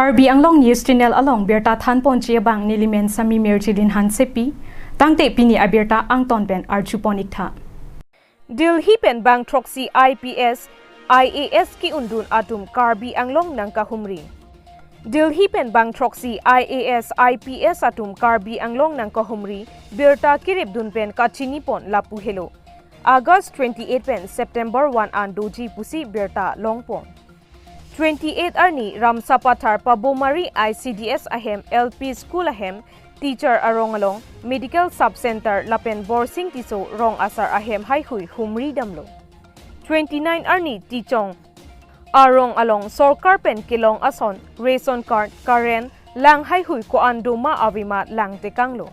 Karbi Anglong News Channel along Berta Than Ponchia Bang Nilimen Sami Merchilin Han Sepi Tangte Pini Abirta Angton Ben Archuponik Tha Dil Hipen Bang Troxy IPS IAS Ki Undun Atum Karbi Anglong Nangka Humri Dil Hipen Bang Troxy IAS IPS Atum Karbi Anglong Nangka Humri Berta Kirib Dun Pen Kachini Pon Lapu Hello August 28 Pen September 1 An Doji Pusi Berta Longpon 28 Arni Ramsapathar Pabomari ICDS Ahem LP School Ahem Teacher Arongalong Medical Subcenter Lapen Borsing Tiso Rong Asar Ahem Haihui Humri Damlo 29 Arni Tichong Arong Along Sorkar Pen Kilong Ason Reson Card Karen Lang Haihui Ko Andoma Avima Lang Tekanglo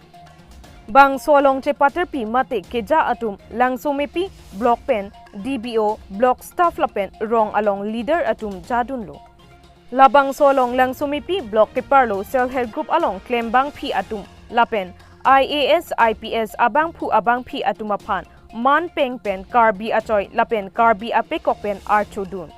Bang Solong Chepaterpi Mate Keja Atum Lang Somepi Block Pen DBO Block Staff Lapen Rong Along Leader Atum Jadunlo Labang Solong Lang Somepi Block Keparlo Self Help Group Along Klembang Pi Atum Lapen IAS IPS Abang Pu Abang Pi Atumapan Man Peng Pen Karbi Achoy Lapen Karbi Apekok Pen Archodun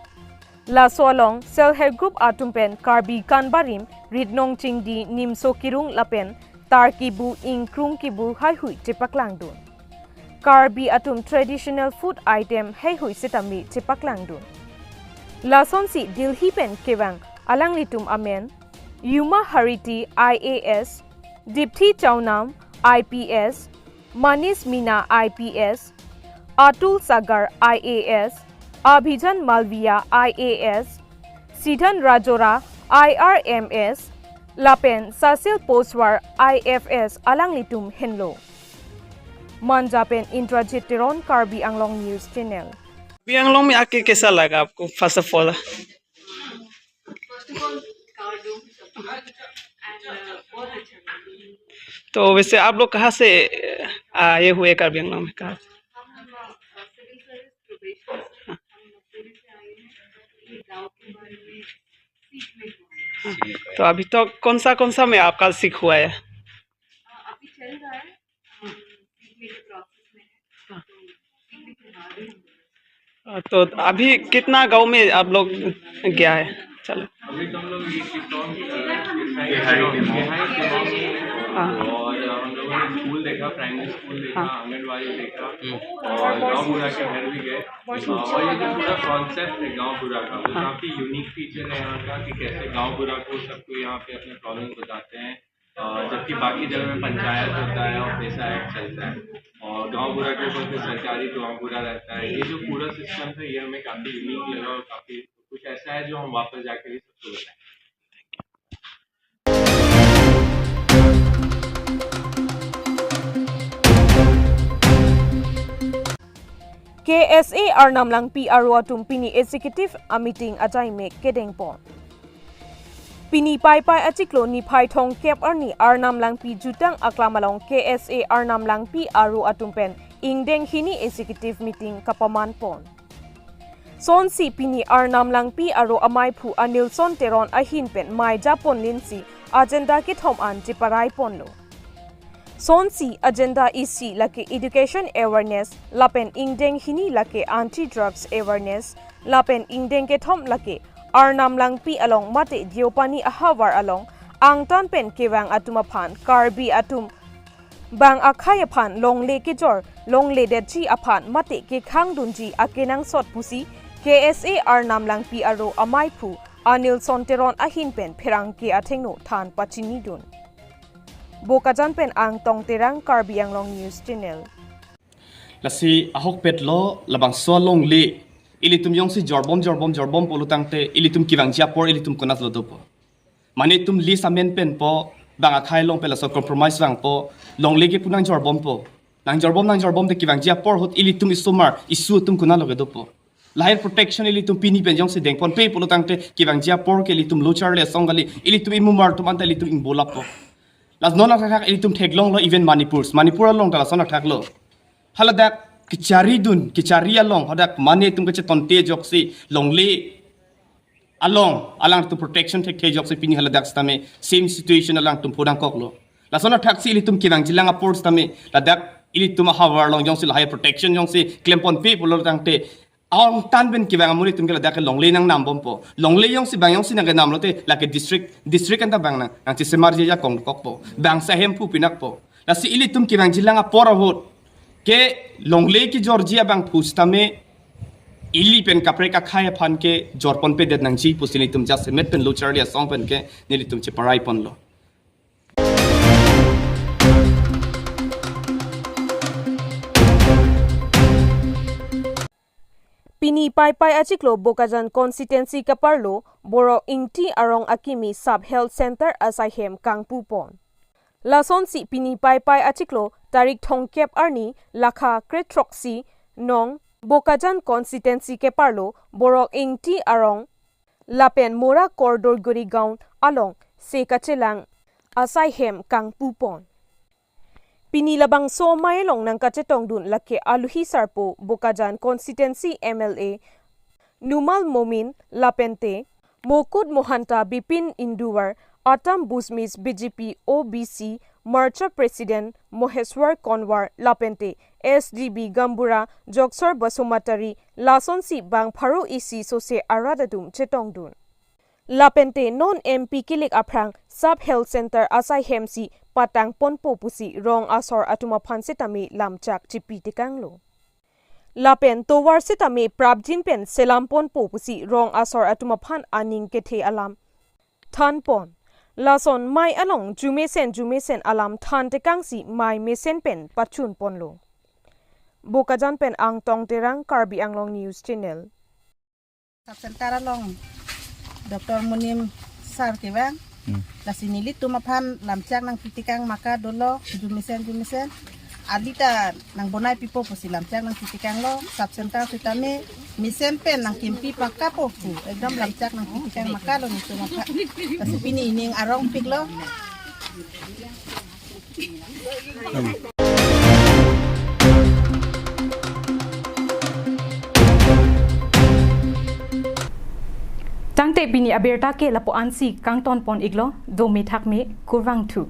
La Solong Self Help Group Atum Pen Karbi Kanbarim Ridnong Chingdi Nimso Kirung Lapen Tarkibu Inkrung Kibu Haihui Chepaklangdun Karbi Atum Traditional Food Item Haihui Sitami Chepaklangdun Lason si Dilhipen Kewang Alang Litum Amen Yuma Hariti IAS Dipthi Chaunam IPS Manis Mina IPS Atul Sagar IAS Abhijan Malviya IAS Sidhan Rajora IRMS Lapen Sasil Poswar IFS Alang Litum Henlo Manjapen Intrajit Tiron Karbi Anglong News Channel karbi anglong में आके कैसा लगा आपको first of all तो वैसे आप लोग कहाँ से आए हुए karbi anglong में कहाँ तो अभी तो कौन सा में आपका सीख हुआ है अभी चल रहा है सीखने के प्रोसेस में है तो अभी कितना गांव में आप लोग गया है चलो अभी तो हम लोग और हम लोगों ने स्कूल देखा प्राइमरी स्कूल देखा आंगनबाड़ी देखा और गांव बुरा के घर भी गए और ये जो पूरा कॉन्सेप्ट है गांव बुरा का वो काफ़ी यूनिक फीचर है यहाँ का कि कैसे गांव बुरा को सबको यहाँ पे अपने प्रॉब्लम बताते हैं जबकि बाकी जगह में पंचायत होता है और पैसा एक्ट चलता है और गांव बुरा के ऊपर फिर सरकारी गांव बुरा रहता है। ये जो पूरा सिस्टम है ये हमें काफ़ी यूनिक लगा और काफ़ी कुछ ऐसा है जो हम वापस जाकर भी सबको बताएं। KSA Arnamlang PRO Atum Pini Executive a meeting ajai me Kedengpon Pini Pai Pai Achiklo ni Pai Thong Kep Arni Arnamlang P Jutang Aklamalong KSA Arnamlang PRO Atumpen Ingdeng Hini Executive Meeting Kapaman Pon Son si Pini Arnamlang PRO Amai Phu Anil Son Teron Ahin Pen Mai Japon Linsi Agenda Kithom An Jiparai Ponlo Son si agenda isi lake education awareness lapen ingdeng hini lake anti-drugs awareness lapen ingdeng ke thom lake arnam lang pi along mate diopani ahawar along ang tan pen kewang atumaphan karbi atum bang akhayaphan longle ke jor longle de chi aphan mate ke khang dunji akenang sot pusi KSA arnam lang pi aro amai phu anil sonteron ahin pen pherang ke athengno than pachini dun Bokajan pen ang tong terang Karbi Anglong News Channel. Lasi ahok pet lo labang solong le ilitum yong si jorbom polutang te ilitum kivang japor ilitum konat lo dopo. Mane tum li samen pen po bang akhai long pela so compromise wang po long legi punang jorbom po. Nang jorbom te kivang japor hot ilitum isumar isu tum konat lo dopo. Lahir protection ilitum pini pen yong si dengpon pe polutang te kivang japor ke ilitum luchar le songali ilitum imumar tum anta ilitum ingbola po. Las nona kakak ilitum teglong lo even Manipur along tala sona kaklo haladak kicari along hadak mane tum kache tonte joksi longli alang tu protection tek te joksi pini haladak stame same situation alang tum podang koklo la sona taxi ilitum kinang jilanga ports tame ladak ilitum hawar long jongsi high protection jongsi klempon pe pulor tangte ang tan ben ki bang amuli tum kala dak longlei nang nam bom po longlei yong si bang yong si nang nam lote la ke district kan ta bang nang ti semar je ja kong kok po bang sa hem pu pinak po la si ili tum ki bang jilanga pora hot ke longlei ki georgia bang pustame ili pen kapre ka khaya phan ke jorpon pe det nang chi pusili tum ja semet pen lo charlia song pen ke nili tum che parai pon lo Pini pai achiklo Bokajan constituency kaparlo boro ingti arong akimi sub health center asaihem kangpupon. Lason si pini pai achiklo tarik thongkep arni lakha kretroksi nong Bokajan constituency kaparlo boro ingti arong lapen mora koridor guri gaun along sekachelang asaihem kangpupon. Pinilabang so mailong ng kachetong dun laki aluhi sarpo Bokajan constituency MLA Numal Momin Lapente Mokut Mohanta Bipin Induwar Atam Busmis BJP OBC Marcha President Moheswar Konwar Lapente SDB Gambura Joksor Basumatari Lason si Bang Paro isi sose aradadum chetong dun. Lapente non MP Kilik Aprang Sub Health Center Asai Hemsi Patang Ponpo Pusi Rong Asor Atuma Pansitami Lamchak Chipitikanglo. Lapen Towar Sitami Prabjin Pen Selam Ponpo Pusi Rong Asor Atuma Pan Aning Kethe Alam Than Pon Lason Mai Along Jumesen Alam Than Tekangsi Mai Mesen Pen Pachun Ponlo. Bokajan Pen Ang Tong Terang Karbi Anglong News Channel. Sabsentara long Dr. Munim Sar Kewang Lasinilit tumapan lamcak nang pitikang maka dolo jumisen alita nang bonai pipo posi lamcak nang pitikang lo sabsentara sitame misempen nang kimpi pakapo fu ekdam lamcak nang pitikang maka lo nito maka kasi pini ining arong piglo Tangte bini aberta ke lapo ansi kang ton pon iglo do me thak me kurwang thu